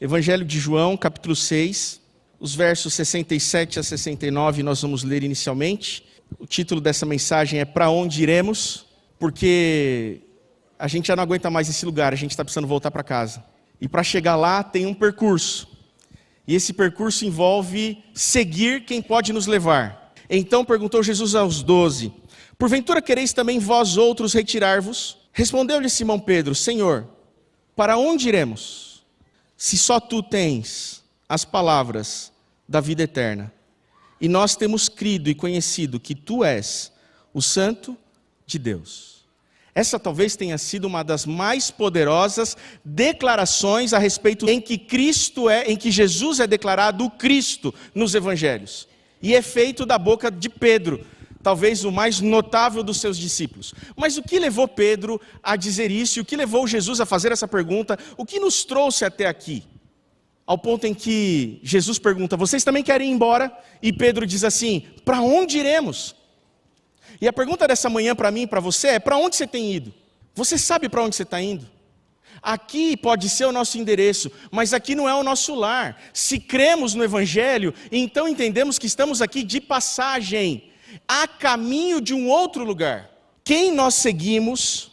Evangelho de João, capítulo 6, os versos 67 a 69, nós vamos ler inicialmente. O título dessa mensagem é Para Onde Iremos? Porque a gente já não aguenta mais esse lugar, a gente está precisando voltar para casa. E para chegar lá tem um percurso. E esse percurso envolve seguir quem pode nos levar. Então perguntou Jesus aos 12, porventura quereis também vós outros retirar-vos? Respondeu-lhe Simão Pedro, Senhor, para onde iremos? Se só tu tens as palavras da vida eterna. E nós temos crido e conhecido que tu és o Santo de Deus. Essa talvez tenha sido uma das mais poderosas declarações a respeito em que Jesus é declarado o Cristo nos evangelhos. E é feito da boca de Pedro, talvez o mais notável dos seus discípulos. Mas o que levou Pedro a dizer isso? E o que levou Jesus a fazer essa pergunta? O que nos trouxe até aqui? Ao ponto em que Jesus pergunta, vocês também querem ir embora? E Pedro diz assim, para onde iremos? E a pergunta dessa manhã para mim e para você é, para onde você tem ido? Você sabe para onde você está indo? Aqui pode ser o nosso endereço, mas aqui não é o nosso lar. Se cremos no Evangelho, então entendemos que estamos aqui de passagem, a caminho de um outro lugar. Quem nós seguimos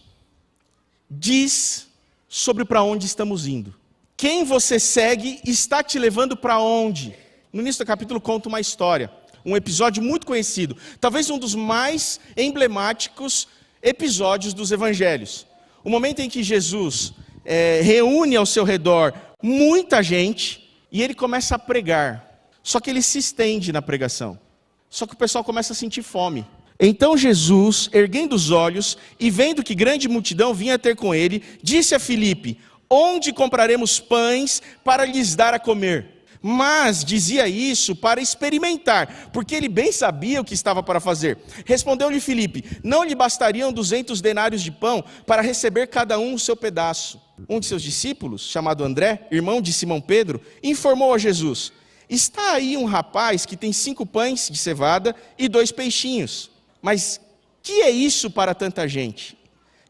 diz sobre para onde estamos indo. Quem você segue está te levando para onde? No início do capítulo conta uma história, um episódio muito conhecido, talvez um dos mais emblemáticos episódios dos evangelhos. O momento em que Jesus reúne ao seu redor muita gente e ele começa a pregar, só que ele se estende na pregação. Só que o pessoal começa a sentir fome. Então Jesus, erguendo os olhos e vendo que grande multidão vinha ter com ele, disse a Filipe, onde compraremos pães para lhes dar a comer? Mas dizia isso para experimentar, porque ele bem sabia o que estava para fazer. Respondeu-lhe Filipe, não lhe bastariam 200 denários de pão para receber cada um o seu pedaço? Um de seus discípulos, chamado André, irmão de Simão Pedro, informou a Jesus, está aí um rapaz que tem 5 pães de cevada e 2 peixinhos. Mas que é isso para tanta gente?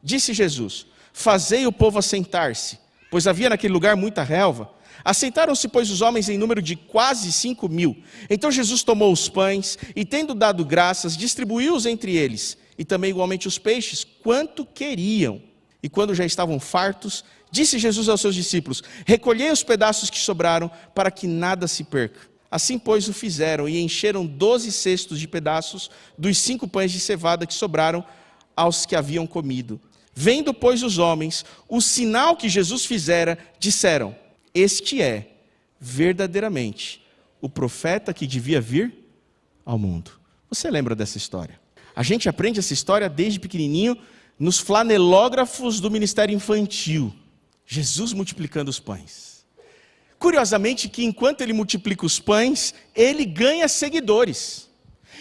Disse Jesus, fazei o povo assentar-se, pois havia naquele lugar muita relva. Assentaram-se, pois, os homens em número de quase 5.000. Então Jesus tomou os pães e, tendo dado graças, distribuiu-os entre eles, e também igualmente os peixes, quanto queriam. E quando já estavam fartos, disse Jesus aos seus discípulos, recolhei os pedaços que sobraram, para que nada se perca. Assim, pois, o fizeram, e encheram 12 cestos de pedaços dos 5 pães de cevada que sobraram aos que haviam comido. Vendo, pois, os homens o sinal que Jesus fizera, disseram, este é, verdadeiramente, o profeta que devia vir ao mundo. Você lembra dessa história? A gente aprende essa história desde pequenininho, nos flanelógrafos do Ministério Infantil. Jesus multiplicando os pães. Curiosamente que enquanto ele multiplica os pães, ele ganha seguidores.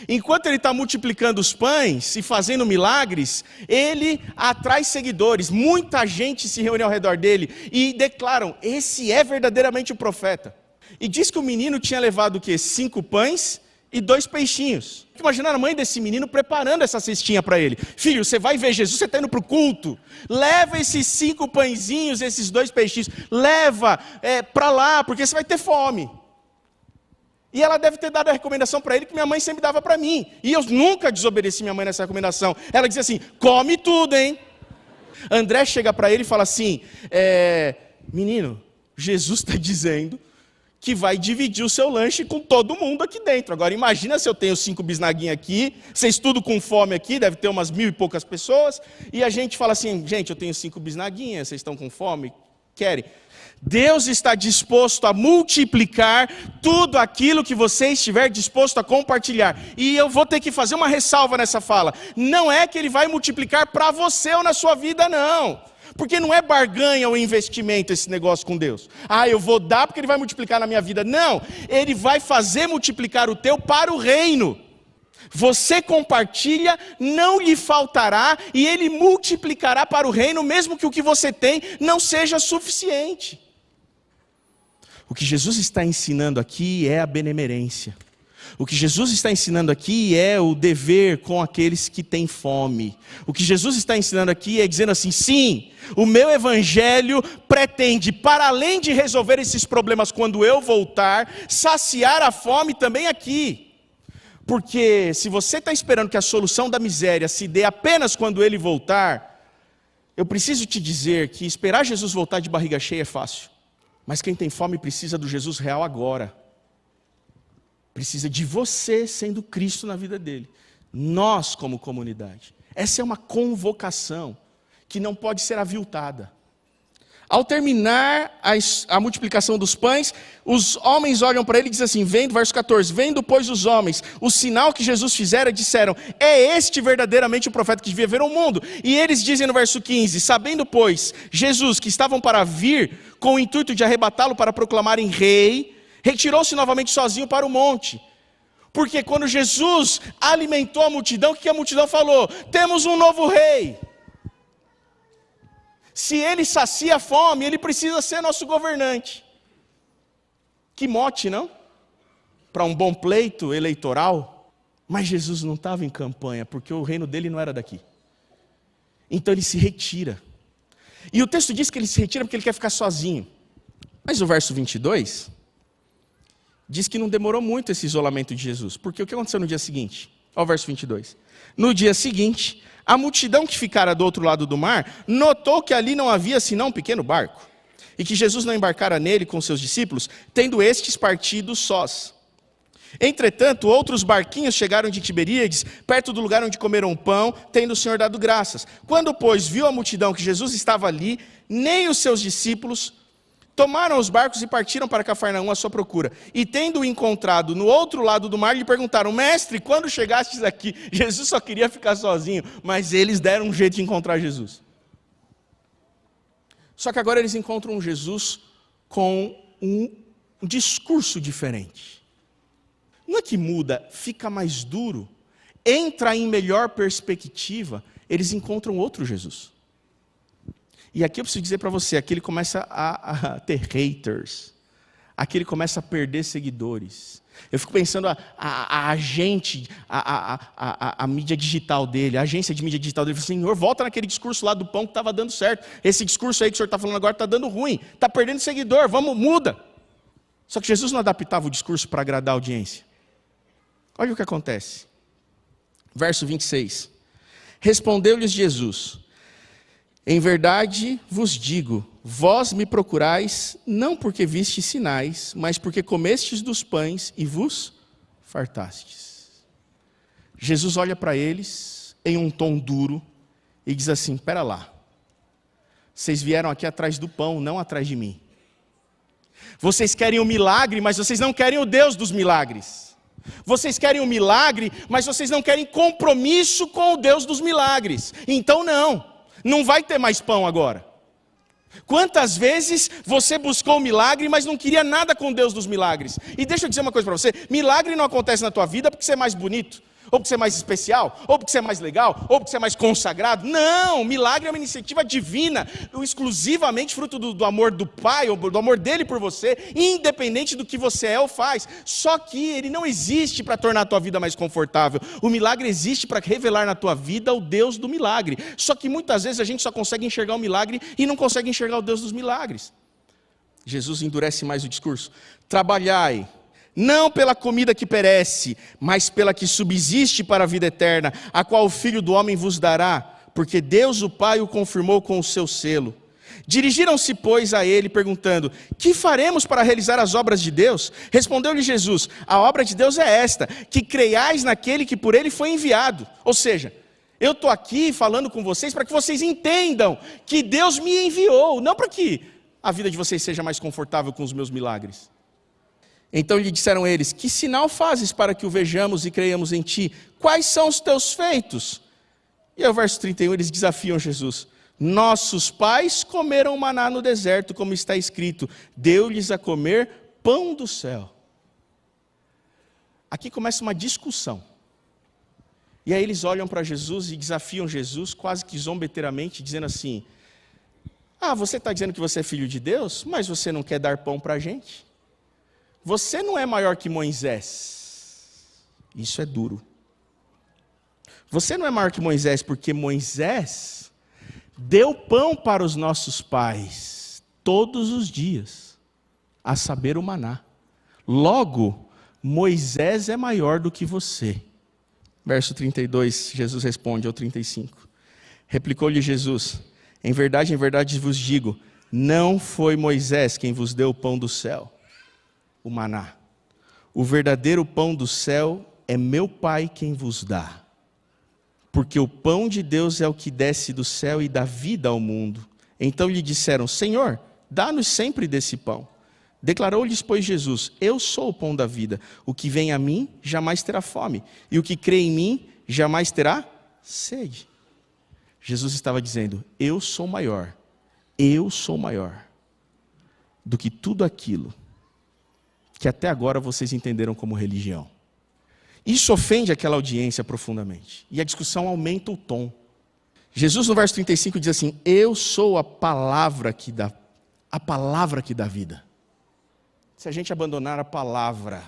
Enquanto ele está multiplicando os pães e fazendo milagres, ele atrai seguidores. Muita gente se reúne ao redor dele e declaram, esse é verdadeiramente o profeta. E diz que o menino tinha levado o quê? 5 pães e 2 peixinhos. Imaginaram a mãe desse menino preparando essa cestinha para ele. Filho, você vai ver Jesus, você está indo para o culto. Leva esses 5 pãezinhos, esses 2 peixinhos. Leva para lá, porque você vai ter fome. E ela deve ter dado a recomendação para ele que minha mãe sempre dava para mim. E eu nunca desobedeci minha mãe nessa recomendação. Ela dizia assim, come tudo, hein? André chega para ele e fala assim, menino, Jesus está dizendo que vai dividir o seu lanche com todo mundo aqui dentro. Agora imagina se eu tenho 5 bisnaguinhas aqui, vocês tudo com fome aqui, deve ter umas 1.000 e poucas pessoas, e a gente fala assim, gente, eu tenho 5 bisnaguinhas, vocês estão com fome? Querem? Deus está disposto a multiplicar tudo aquilo que você estiver disposto a compartilhar. E eu vou ter que fazer uma ressalva nessa fala. Não é que ele vai multiplicar para você ou na sua vida, não. Porque não é barganha ou investimento esse negócio com Deus. Eu vou dar porque ele vai multiplicar na minha vida. Não, ele vai fazer multiplicar o teu para o reino. Você compartilha, não lhe faltará e ele multiplicará para o reino, mesmo que o que você tem não seja suficiente. O que Jesus está ensinando aqui é a benemerência. O que Jesus está ensinando aqui é o dever com aqueles que têm fome. O que Jesus está ensinando aqui é dizendo assim, sim, o meu evangelho pretende, para além de resolver esses problemas quando eu voltar, saciar a fome também aqui. Porque se você está esperando que a solução da miséria se dê apenas quando ele voltar, eu preciso te dizer que esperar Jesus voltar de barriga cheia é fácil. Mas quem tem fome precisa do Jesus real agora. Precisa de você sendo Cristo na vida dele. Nós como comunidade. Essa é uma convocação que não pode ser aviltada. Ao terminar a multiplicação dos pães, os homens olham para ele e dizem assim, vendo, verso 14, vendo pois os homens, o sinal que Jesus fizera, disseram, é este verdadeiramente o profeta que devia vir ao mundo. E eles dizem no verso 15, sabendo pois, Jesus, que estavam para vir, com o intuito de arrebatá-lo para proclamarem rei, retirou-se novamente sozinho para o monte. Porque quando Jesus alimentou a multidão, o que a multidão falou? Temos um novo rei. Se ele sacia a fome, ele precisa ser nosso governante. Que mote, não? Para um bom pleito eleitoral. Mas Jesus não estava em campanha, porque o reino dele não era daqui. Então ele se retira. E o texto diz que ele se retira porque ele quer ficar sozinho. Mas o verso 22 diz que não demorou muito esse isolamento de Jesus. Porque o que aconteceu no dia seguinte? Olha o verso 22. No dia seguinte, a multidão que ficara do outro lado do mar, notou que ali não havia senão um pequeno barco, e que Jesus não embarcara nele com seus discípulos, tendo estes partido sós. Entretanto, outros barquinhos chegaram de Tiberíades, perto do lugar onde comeram pão, tendo o Senhor dado graças. Quando, pois, viu a multidão que Jesus estava ali, nem os seus discípulos, tomaram os barcos e partiram para Cafarnaum à sua procura. E tendo-o encontrado no outro lado do mar, lhe perguntaram, mestre, quando chegastes aqui? Jesus só queria ficar sozinho, mas eles deram um jeito de encontrar Jesus. Só que agora eles encontram Jesus com um discurso diferente. Não é que muda, fica mais duro, entra em melhor perspectiva, eles encontram outro Jesus. E aqui eu preciso dizer para você, aqui ele começa a ter haters, aqui ele começa a perder seguidores. Eu fico pensando a agente, a mídia digital dele, a agência de mídia digital dele, Senhor, volta naquele discurso lá do pão que estava dando certo. Esse discurso aí que o senhor está falando agora está dando ruim, está perdendo seguidor, vamos, muda. Só que Jesus não adaptava o discurso para agradar a audiência. Olha o que acontece. Verso 26. Respondeu-lhes Jesus, em verdade vos digo, vós me procurais, não porque vistes sinais, mas porque comestes dos pães e vos fartastes. Jesus olha para eles em um tom duro e diz assim, espera lá, vocês vieram aqui atrás do pão, não atrás de mim. Vocês querem um milagre, mas vocês não querem o Deus dos milagres. Vocês querem um milagre, mas vocês não querem compromisso com o Deus dos milagres. Então não vai ter mais pão agora. Quantas vezes você buscou o milagre, mas não queria nada com Deus dos milagres? E deixa eu dizer uma coisa para você, milagre não acontece na tua vida porque você é mais bonito, ou porque você é mais especial, ou porque você é mais legal, ou porque você é mais consagrado. Não, milagre é uma iniciativa divina, exclusivamente fruto do amor do Pai, ou do amor dele por você, independente do que você é ou faz. Só que ele não existe para tornar a tua vida mais confortável. O milagre existe para revelar na tua vida o Deus do milagre. Só que muitas vezes a gente só consegue enxergar o milagre e não consegue enxergar o Deus dos milagres. Jesus endurece mais o discurso. Trabalhai, não pela comida que perece, mas pela que subsiste para a vida eterna, a qual o Filho do Homem vos dará, porque Deus o Pai o confirmou com o seu selo. Dirigiram-se, pois, a ele, perguntando, que faremos para realizar as obras de Deus? Respondeu-lhe Jesus, a obra de Deus é esta, que creiais naquele que por ele foi enviado. Ou seja, eu estou aqui falando com vocês para que vocês entendam que Deus me enviou, não para que a vida de vocês seja mais confortável com os meus milagres. Então lhe disseram eles, que sinal fazes para que o vejamos e creiamos em ti? Quais são os teus feitos? E ao verso 31 eles desafiam Jesus. Nossos pais comeram maná no deserto, como está escrito, deu-lhes a comer pão do céu. Aqui começa uma discussão. E aí eles olham para Jesus e desafiam Jesus, quase que zombeteiramente, dizendo assim, você está dizendo que você é filho de Deus, mas você não quer dar pão para a gente? Você não é maior que Moisés. Isso é duro. Você não é maior que Moisés, porque Moisés deu pão para os nossos pais todos os dias, a saber, o maná. Logo, Moisés é maior do que você. Verso 32, Jesus responde ao 35. Replicou-lhe Jesus: em verdade vos digo, não foi Moisés quem vos deu o pão do céu, o maná. O verdadeiro pão do céu é meu Pai quem vos dá. Porque o pão de Deus é o que desce do céu e dá vida ao mundo. Então lhe disseram: Senhor, dá-nos sempre desse pão. Declarou-lhes, pois, Jesus: eu sou o pão da vida. O que vem a mim jamais terá fome, e o que crê em mim jamais terá sede. Jesus estava dizendo: eu sou maior do que tudo aquilo que até agora vocês entenderam como religião. Isso ofende aquela audiência profundamente. E a discussão aumenta o tom. Jesus, no verso 35, diz assim: eu sou a palavra que dá vida. Se a gente abandonar a palavra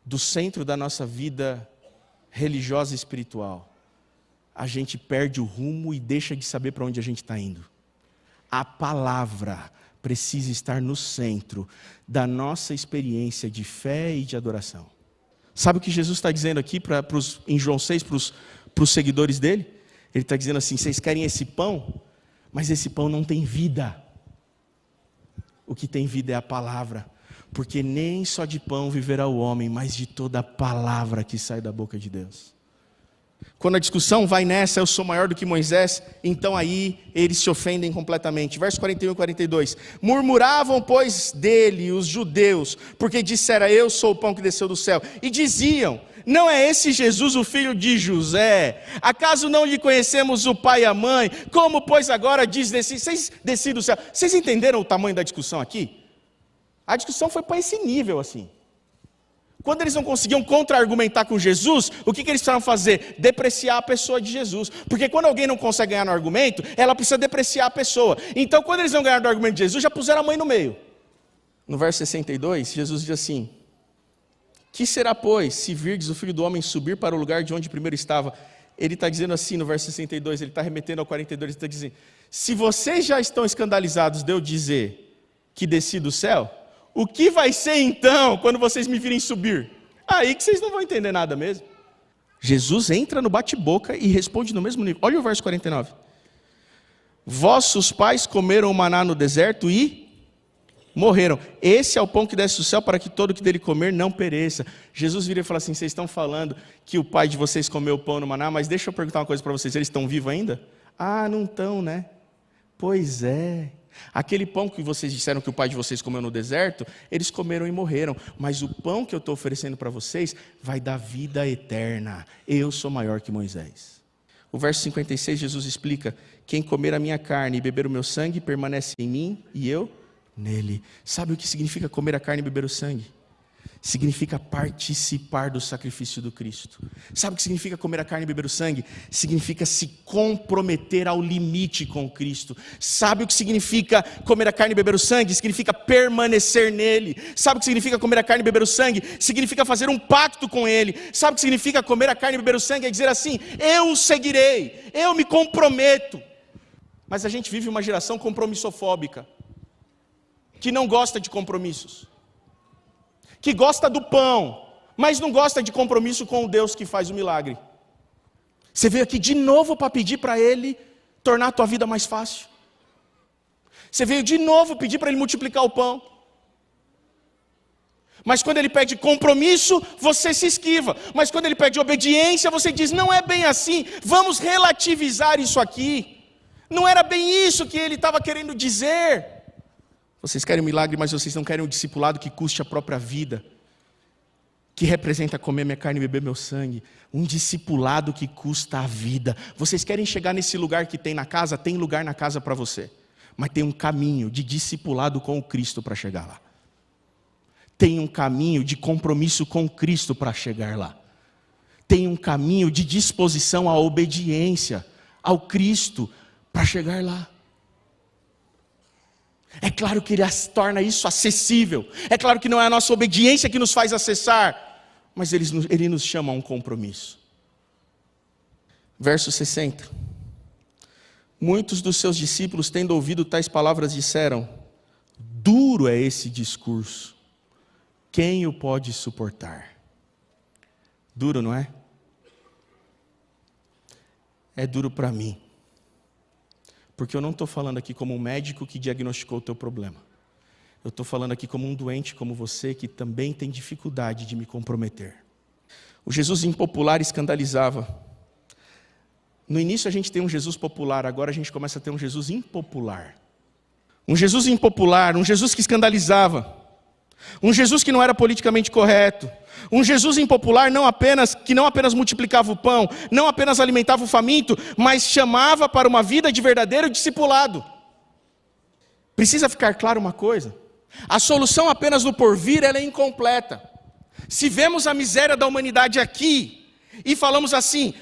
do centro da nossa vida religiosa e espiritual, a gente perde o rumo e deixa de saber para onde a gente está indo. A palavra precisa estar no centro da nossa experiência de fé e de adoração. Sabe o que Jesus está dizendo aqui em João 6 para os seguidores dele? Ele está dizendo assim: vocês querem esse pão, mas esse pão não tem vida. O que tem vida é a palavra, porque nem só de pão viverá o homem, mas de toda a palavra que sai da boca de Deus. Quando a discussão vai nessa, eu sou maior do que Moisés, então aí eles se ofendem completamente. Verso 41 e 42. Murmuravam, pois, dele os judeus, porque dissera: eu sou o pão que desceu do céu. E diziam: não é esse Jesus o filho de José? Acaso não lhe conhecemos o pai e a mãe? Como, pois, agora diz desci do céu? Vocês entenderam o tamanho da discussão aqui? A discussão foi para esse nível assim. Quando eles não conseguiam contra-argumentar com Jesus, o que eles precisavam fazer? Depreciar a pessoa de Jesus. Porque quando alguém não consegue ganhar no argumento, ela precisa depreciar a pessoa. Então, quando eles não ganharam do argumento de Jesus, já puseram a mãe no meio. No verso 62, Jesus diz assim: que será, pois, se virdes o Filho do Homem subir para o lugar de onde primeiro estava? Ele está dizendo assim no verso 62, ele está remetendo ao 42, ele está dizendo: se vocês já estão escandalizados de eu dizer que desci do céu, o que vai ser então quando vocês me virem subir? Aí que vocês não vão entender nada mesmo. Jesus entra no bate-boca e responde no mesmo nível. Olha o verso 49. Vossos pais comeram o maná no deserto e morreram. Esse é o pão que desce do céu, para que todo que dele comer não pereça. Jesus vira e fala assim: vocês estão falando que o pai de vocês comeu o pão no maná, mas deixa eu perguntar uma coisa para vocês: eles estão vivos ainda? Ah, não estão, né? Pois é. Aquele pão que vocês disseram que o pai de vocês comeu no deserto, eles comeram e morreram. Mas o pão que eu estou oferecendo para vocês vai dar vida eterna. Eu sou maior que Moisés. O verso 56, Jesus explica: quem comer a minha carne e beber o meu sangue permanece em mim e eu nele. Sabe o que significa comer a carne e beber o sangue? Significa participar do sacrifício do Cristo. Sabe o que significa comer a carne e beber o sangue? Significa se comprometer ao limite com Cristo. Sabe o que significa comer a carne e beber o sangue? Significa permanecer nele. Sabe o que significa comer a carne e beber o sangue? Significa fazer um pacto com ele. Sabe o que significa comer a carne e beber o sangue? É dizer assim: eu o seguirei, eu me comprometo. Mas a gente vive uma geração compromissofóbica, que não gosta de compromissos, que gosta do pão, mas não gosta de compromisso com o Deus que faz o milagre. Você veio aqui de novo para pedir para Ele tornar a tua vida mais fácil. Você veio de novo pedir para Ele multiplicar o pão. Mas quando Ele pede compromisso, você se esquiva. Mas quando Ele pede obediência, você diz: não é bem assim, vamos relativizar isso aqui. Não era bem isso que Ele estava querendo dizer. Vocês querem um milagre, mas vocês não querem um discipulado que custe a própria vida, que representa comer minha carne e beber meu sangue. Um discipulado que custa a vida. Vocês querem chegar nesse lugar que tem na casa? Tem lugar na casa para você, mas tem um caminho de discipulado com o Cristo para chegar lá. Tem um caminho de compromisso com Cristo para chegar lá. Tem um caminho de disposição à obediência ao Cristo para chegar lá. É claro que Ele torna isso acessível. É claro que não é a nossa obediência que nos faz acessar, mas ele nos chama a um compromisso. Verso 60. Muitos dos seus discípulos, tendo ouvido tais palavras, disseram: duro é esse discurso, quem o pode suportar? Duro, não é? É duro para mim, porque eu não estou falando aqui como um médico que diagnosticou o teu problema. Eu estou falando aqui como um doente como você, que também tem dificuldade de me comprometer. O Jesus impopular escandalizava. No início a gente tem um Jesus popular, agora a gente começa a ter um Jesus impopular. Um Jesus impopular, um Jesus que escandalizava. Um Jesus que não era politicamente correto. Um Jesus impopular que não apenas multiplicava o pão, não apenas alimentava o faminto, mas chamava para uma vida de verdadeiro discipulado. Precisa ficar claro uma coisa: a solução apenas no porvir, ela é incompleta. Se vemos a miséria da humanidade aqui e falamos assim: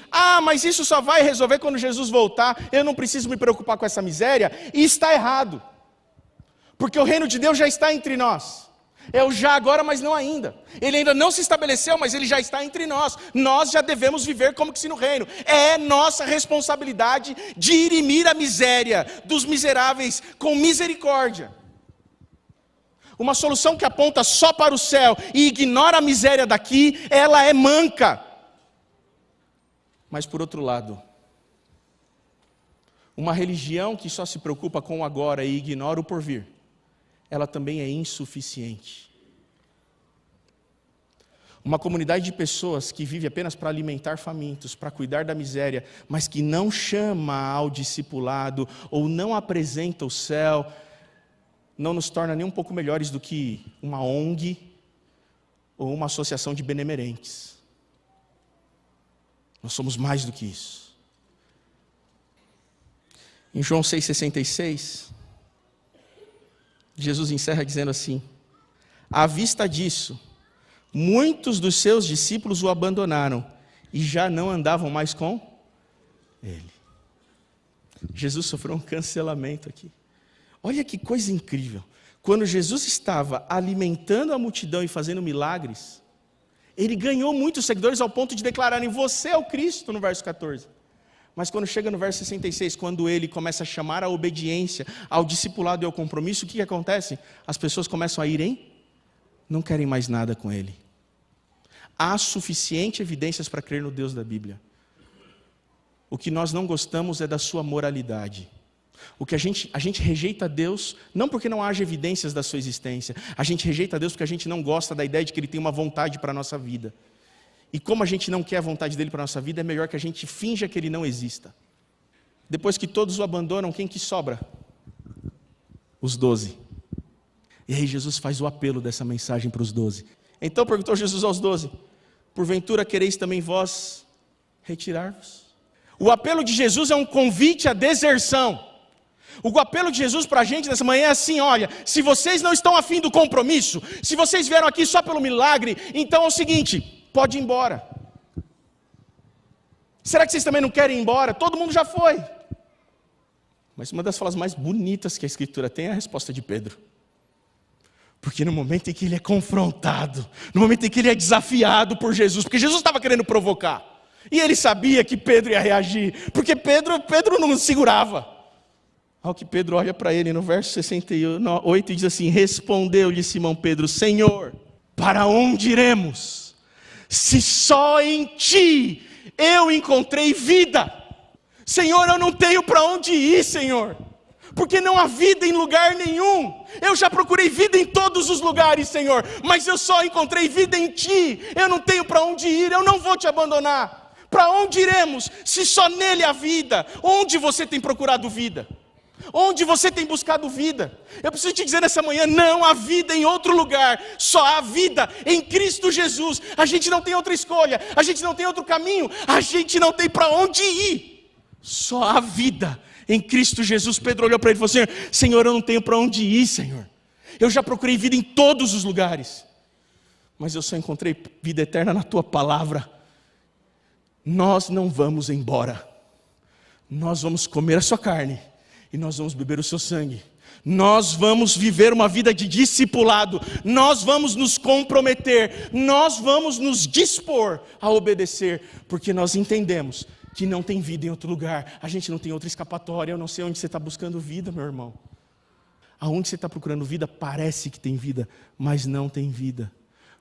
mas isso só vai resolver quando Jesus voltar, eu não preciso me preocupar com essa miséria, e está errado. Porque o reino de Deus já está entre nós. É o já agora, mas não ainda. Ele ainda não se estabeleceu, mas ele já está entre nós. Nós já devemos viver como que se no reino. É nossa responsabilidade dirimir a miséria dos miseráveis com misericórdia. Uma solução que aponta só para o céu e ignora a miséria daqui, ela é manca. Mas por outro lado, uma religião que só se preocupa com o agora e ignora o porvir, ela também é insuficiente. Uma comunidade de pessoas que vive apenas para alimentar famintos, para cuidar da miséria, mas que não chama ao discipulado ou não apresenta o céu, não nos torna nem um pouco melhores do que uma ONG ou uma associação de benemerentes. Nós somos mais do que isso. Em João 6,66, Jesus encerra dizendo assim: à vista disso, muitos dos seus discípulos o abandonaram e já não andavam mais com ele. Jesus sofreu um cancelamento aqui. Olha que coisa incrível. Quando Jesus estava alimentando a multidão e fazendo milagres, ele ganhou muitos seguidores ao ponto de declararem: você é o Cristo, no verso 14. Mas quando chega no verso 66, quando ele começa a chamar a obediência, ao discipulado e ao compromisso, o que acontece? As pessoas começam a irem, não querem mais nada com ele. Há suficiente evidências para crer no Deus da Bíblia. O que nós não gostamos é da sua moralidade. O que a gente rejeita Deus, não porque não haja evidências da sua existência. A gente rejeita Deus porque a gente não gosta da ideia de que Ele tem uma vontade para a nossa vida. E como a gente não quer a vontade dele para a nossa vida, é melhor que a gente finja que ele não exista. Depois que todos o abandonam, quem que sobra? Os 12. E aí Jesus faz o apelo dessa mensagem para os 12. Então perguntou Jesus aos 12: porventura quereis também vós retirar-vos? O apelo de Jesus é um convite à deserção. O apelo de Jesus para a gente nessa manhã é assim: olha, se vocês não estão afim do compromisso, se vocês vieram aqui só pelo milagre, então é o seguinte: pode ir embora. Será que vocês também não querem ir embora? Todo mundo já foi. Mas uma das falas mais bonitas que a Escritura tem é a resposta de Pedro. Porque no momento em que ele é confrontado, no momento em que ele é desafiado por Jesus, porque Jesus estava querendo provocar, e ele sabia que Pedro ia reagir, porque Pedro não segurava. Ao que Pedro olha para ele no verso 68 e diz assim: respondeu-lhe Simão Pedro: Senhor, para onde iremos? Se só em ti eu encontrei vida. Senhor, eu não tenho para onde ir, Senhor, porque não há vida em lugar nenhum. Eu já procurei vida em todos os lugares, Senhor, mas eu só encontrei vida em ti. Eu não tenho para onde ir, eu não vou te abandonar. Para onde iremos, se só nele há vida? Onde você tem procurado vida? Onde você tem buscado vida? Eu preciso te dizer nessa manhã: não há vida em outro lugar, só há vida em Cristo Jesus. A gente não tem outra escolha, a gente não tem outro caminho, a gente não tem para onde ir. Só há vida em Cristo Jesus. Pedro olhou para ele e falou assim: Senhor, eu não tenho para onde ir, Senhor. Eu já procurei vida em todos os lugares, mas eu só encontrei vida eterna na tua palavra. Nós não vamos embora, nós vamos comer a sua carne e nós vamos beber o seu sangue. Nós vamos viver uma vida de discipulado, nós vamos nos comprometer, nós vamos nos dispor a obedecer, porque nós entendemos que não tem vida em outro lugar, a gente não tem outra escapatória. Eu não sei onde você está buscando vida, meu irmão. Aonde você está procurando vida, parece que tem vida, mas não tem vida,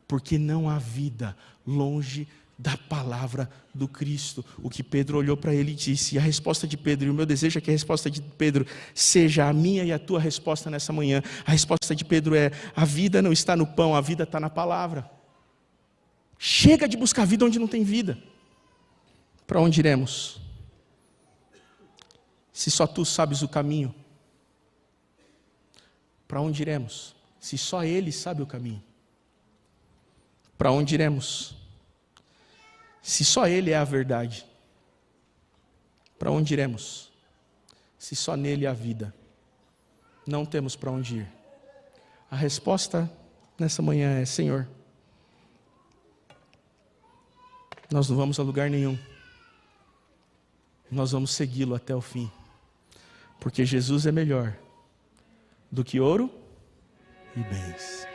porque não há vida longe da palavra do Cristo. O que Pedro olhou para ele e disse, e a resposta de Pedro, e o meu desejo é que a resposta de Pedro seja a minha e a tua resposta nessa manhã. A resposta de Pedro é, a vida não está no pão, a vida está na palavra. Chega de buscar vida onde não tem vida. Para onde iremos? Se só tu sabes o caminho. Para onde iremos? Se só Ele sabe o caminho. Para onde iremos? Se só Ele é a verdade. Para onde iremos? Se só nele há vida. Não temos para onde ir. A resposta nessa manhã é, Senhor, nós não vamos a lugar nenhum. Nós vamos segui-lo até o fim. Porque Jesus é melhor do que ouro e bens.